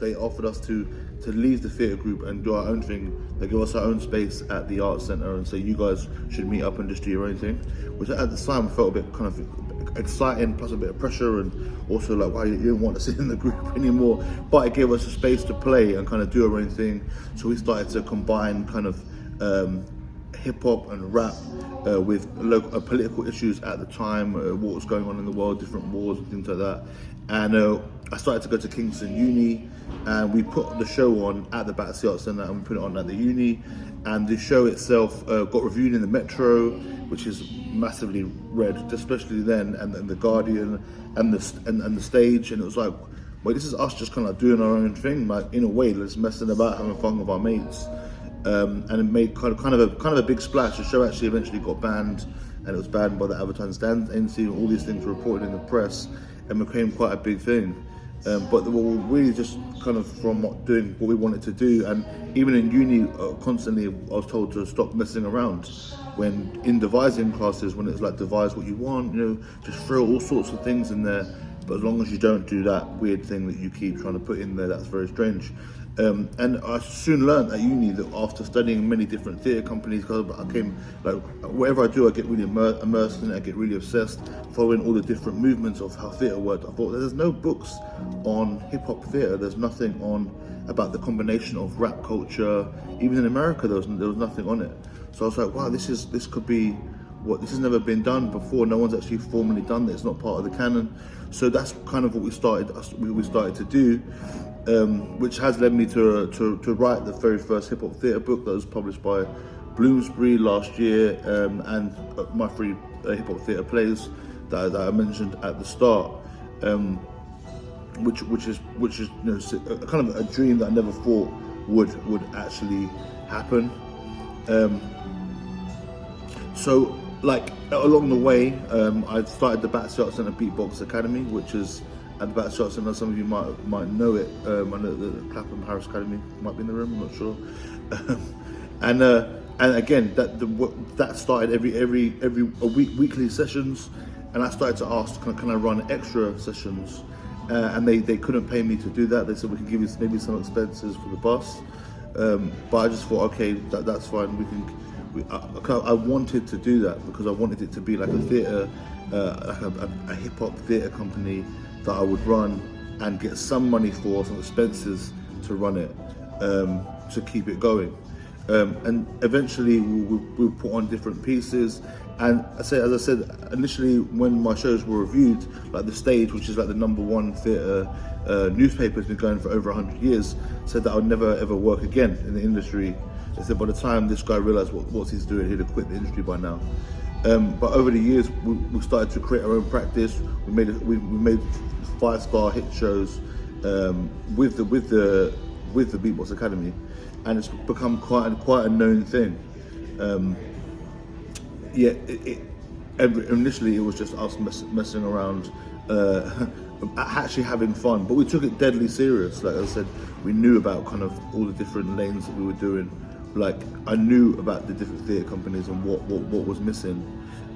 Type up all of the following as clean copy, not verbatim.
they offered us to leave the theatre group and do our own thing. They gave us our own space at the Arts Centre and say, you guys should meet up and just do your own thing, which at the time felt a bit kind of exciting, plus a bit of pressure, and also like, wow, you didn't want to sit in the group anymore. But it gave us a space to play and kind of do our own thing. So we started to combine kind of hip hop and rap with local political issues at the time, what was going on in the world, different wars and things like that. And I started to go to Kingston Uni, and we put the show on at the Battersea Arts Centre, and we put it on at the uni. And the show itself got reviewed in the Metro, which is massively read, especially then, and the Guardian, and the Stage. And it was like, well, this is us just kind of doing our own thing, like in a way, just messing about, having fun with our mates. And it made kind of a big splash. The show actually eventually got banned, and it was banned by the Advertising Standards Agency. All these things were reported in the press and became quite a big thing. But they were really just kind of from doing what we wanted to do. And even in uni, constantly I was told to stop messing around. When in devising classes, when it's like devise what you want, just throw all sorts of things in there. But as long as you don't do that weird thing that you keep trying to put in there, that's very strange. And I soon learned at uni that after studying many different theatre companies, because I came, like, whatever I do, I get really immersed in it, I get really obsessed, following all the different movements of how theatre worked. I thought, there's no books on hip-hop theatre, there's nothing on about the combination of rap culture. Even in America, there was nothing on it. So I was like, wow, this could be this has never been done before. No one's actually formally done this. It's not part of the canon. So that's kind of what we started to do, which has led me to write the very first hip hop theatre book that was published by Bloomsbury last year, and my 3 hip hop theatre plays that I mentioned at the start, which is kind of a dream that I never thought would actually happen. So, like, along the way, I started the Battersea Arts Centre Beatbox Academy, which is at the Battersea Arts Centre. Some of you might know it. I know the Clapham Harris Academy might be in the room. I'm not sure. And again, that started every weekly sessions, and I started to ask, can I run extra sessions? And they couldn't pay me to do that. They said, we can give you maybe some expenses for the bus. But I just thought, okay, that's fine. I wanted to do that because I wanted it to be like a theatre, like a hip hop theatre company that I would run and get some money for, some expenses to run it, to keep it going. And eventually we'll put on different pieces. And as I said, initially when my shows were reviewed, like The Stage, which is like the #1 theatre newspaper, has been going for over 100 years, said that I would never ever work again in the industry. They said by the time this guy realised what he's doing, he'd have quit the industry by now. But over the years, we started to create our own practice. We made 5-star hit shows with the Beatbox Academy, and it's become quite a known thing. Initially it was just us messing around, actually having fun, but we took it deadly serious. Like I said, we knew about kind of all the different lanes that we were doing. Like, I knew about the different theatre companies and what was missing,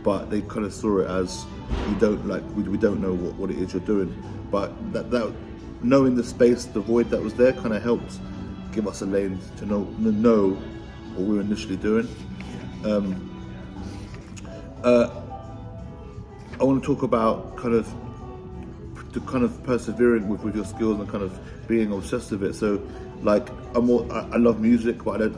but they kind of saw it as, we don't know what it is you're doing. But that knowing the space, the void that was there, kind of helped give us a lane to know what we were initially doing. I want to talk about kind of persevering with your skills and kind of being obsessed with it. So, like, I love music, but I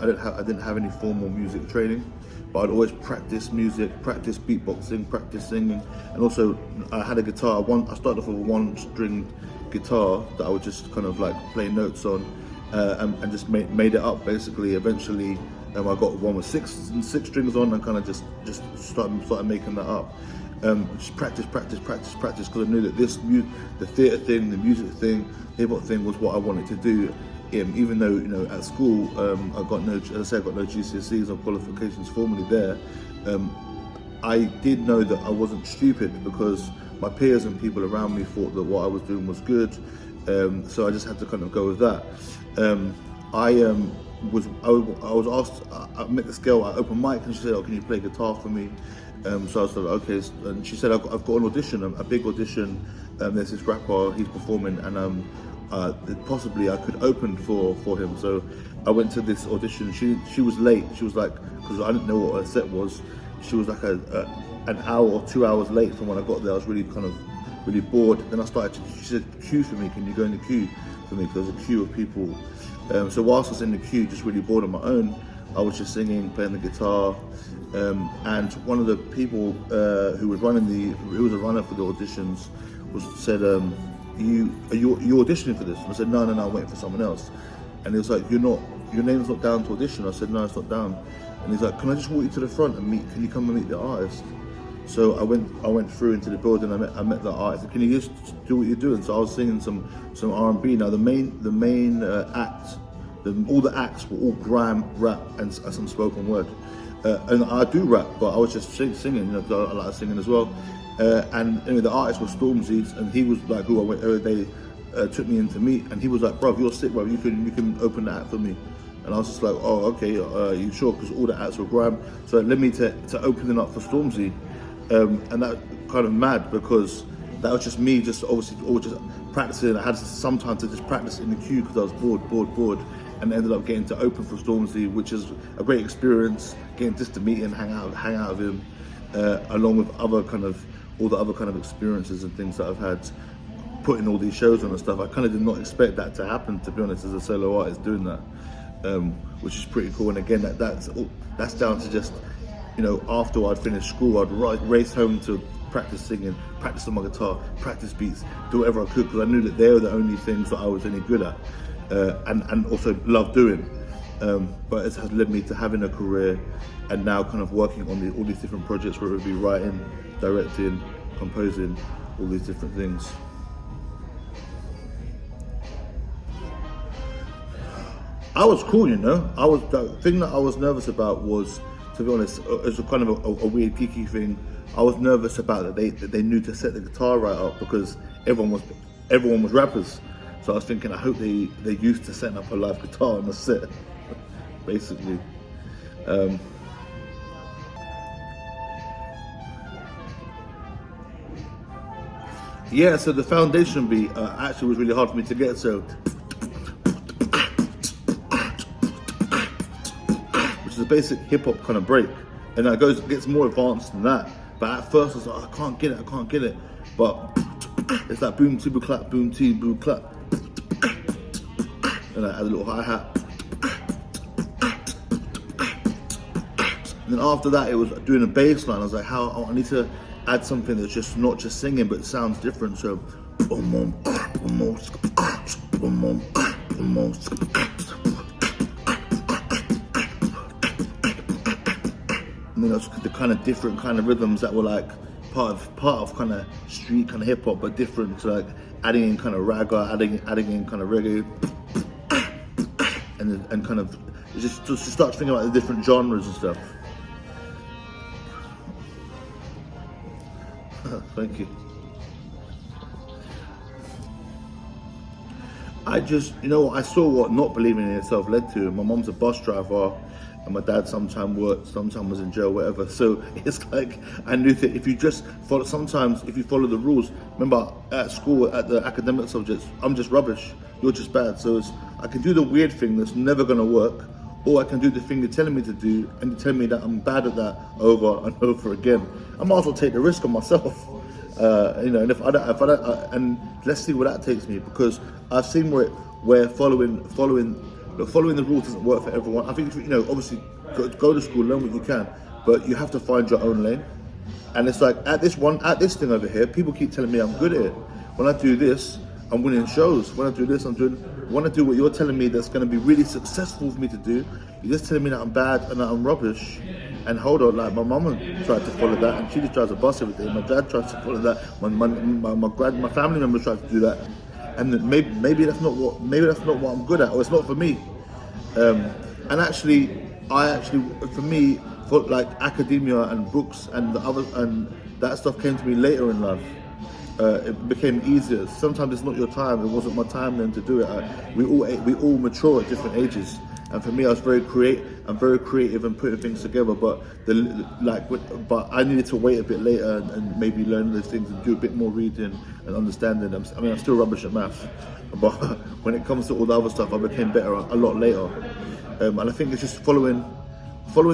didn't have any formal music training. But I'd always practice music, practice beatboxing, practice singing, and also I had a guitar. I started off with a 1-string guitar that I would just kind of like play notes on, and just made it up basically. Eventually, I got one with six strings on, and kind of just started making that up. Just practice, because I knew that the theatre thing, the music thing, hip hop thing was what I wanted to do. Even though at school I got no GCSEs or qualifications formally there, I did know that I wasn't stupid because my peers and people around me thought that what I was doing was good. So I just had to kind of go with that. I was asked. I met this girl at open mic, and she said, "Oh, can you play guitar for me?" So I was like, "Okay." And she said, "I've got an audition, a big audition. There's this rapper, he's performing, and that possibly I could open for him. So I went to this audition. She was late. She was like, because I didn't know what her set was. She was like an hour or 2 hours late from when I got there. I was really bored. Then she said, queue for me. Can you go in the queue for me? Because there was a queue of people. So whilst I was in the queue, just really bored on my own, I was just singing, playing the guitar. And one of the people who was a runner for the auditions said, are you auditioning for this? And I said, no, I'm waiting for someone else. And he was like, your name's not down to audition. I said, no, it's not down. And he's like, can I just walk you to the front and can you come and meet the artist? So I went through into the building. I met the artist. Can you just do what you're doing? So I was singing some R&B. Now the main act, all the acts were all grime, rap, and some spoken word. And I do rap, but I was just singing. You know, I like singing as well. And anyway, the artist was Stormzy, and he was like who I went. They took me in to meet, and he was like, "Bro, you're sick, bro. You can open the act for me." And I was just like, "Oh, okay. You sure?" Because all the acts were grime. So it led me to opening up for Stormzy. And that kind of mad because that was just me, just obviously always just practicing. I had some time to just practice in the queue because I was bored, and ended up getting to open for Stormzy, which is a great experience. Getting just to meet him, hang out with him, along with all the other kind of experiences and things that I've had, putting all these shows on and stuff. I kind of did not expect that to happen, to be honest, as a solo artist doing that, which is pretty cool. And again, that's down to just, you know, after I'd finished school, I'd race home to practice singing, practice on my guitar, practice beats, do whatever I could, because I knew that they were the only things that I was any good at, and also love doing. But it has led me to having a career and now kind of working on all these different projects, whether it be writing, directing, composing, all these different things. I was cool, you know. The thing that I was nervous about was, to be honest, it's a kind of a weird geeky thing. I was nervous about that they knew to set the guitar right up because everyone was rappers. So I was thinking, I hope they're used to setting up a live guitar on the set, basically. Yeah, so the foundation beat actually was really hard for me to get. So, which is a basic hip hop kind of break, and it gets more advanced than that. But at first I was like, I can't get it. But it's like boom, two, boom, clap, boom, two, boom, clap, and I add a little hi hat. And then after that, it was doing a bass line. I was like, I need to add something that's just not just singing, but sounds different. So, and then that's the kind of different kind of rhythms that were like part of kind of street kind of hip hop, but different. So like adding in kind of ragga, adding in kind of reggae, and kind of just start thinking about the different genres and stuff. Thank you. I saw what not believing in yourself led to. My mom's a bus driver, and my dad sometimes worked, sometimes was in jail, whatever. So it's like, I knew that if you follow the rules, remember at school, at the academic subjects, I'm just rubbish, you're just bad. So I can do the weird thing that's never gonna work, or I can do the thing you're telling me to do, and you tell me that I'm bad at that over and over again. I might as well take the risk on myself. And if I don't, and let's see where that takes me, because I've seen where following the rules doesn't work for everyone. I think, obviously go to school, learn what you can, but you have to find your own lane. And it's like at this thing over here, people keep telling me I'm good at it. When I do this, I'm winning shows. When I do this, when I do what you're telling me that's going to be really successful for me to do, you're just telling me that I'm bad and that I'm rubbish. And hold on, like my mama tried to follow that, and she just drives a bus every day. My dad tries to follow that. My family members try to do that, and maybe that's not what I'm good at, or it's not for me. And actually, for me, for like academia and books and that stuff came to me later in life. It became easier. Sometimes it's not your time. It wasn't my time then to do it. We all mature at different ages, And for me, I was very creative and putting things together. But but I needed to wait a bit later and maybe learn those things and do a bit more reading and understanding them. I mean, I'm still rubbish at maths, but when it comes to all the other stuff, I became better a lot later. And I think it's just following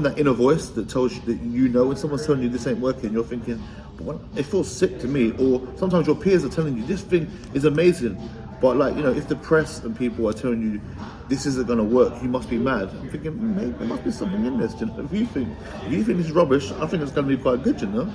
that inner voice that tells you that, you know, when someone's telling you this ain't working, you're thinking, but it feels sick to me. Or sometimes your peers are telling you this thing is amazing, but like, you know, if the press and people are telling you this isn't going to work, you must be mad. I'm thinking, maybe there must be something in this. You know? If you think this is rubbish, I think it's going to be quite good, you know.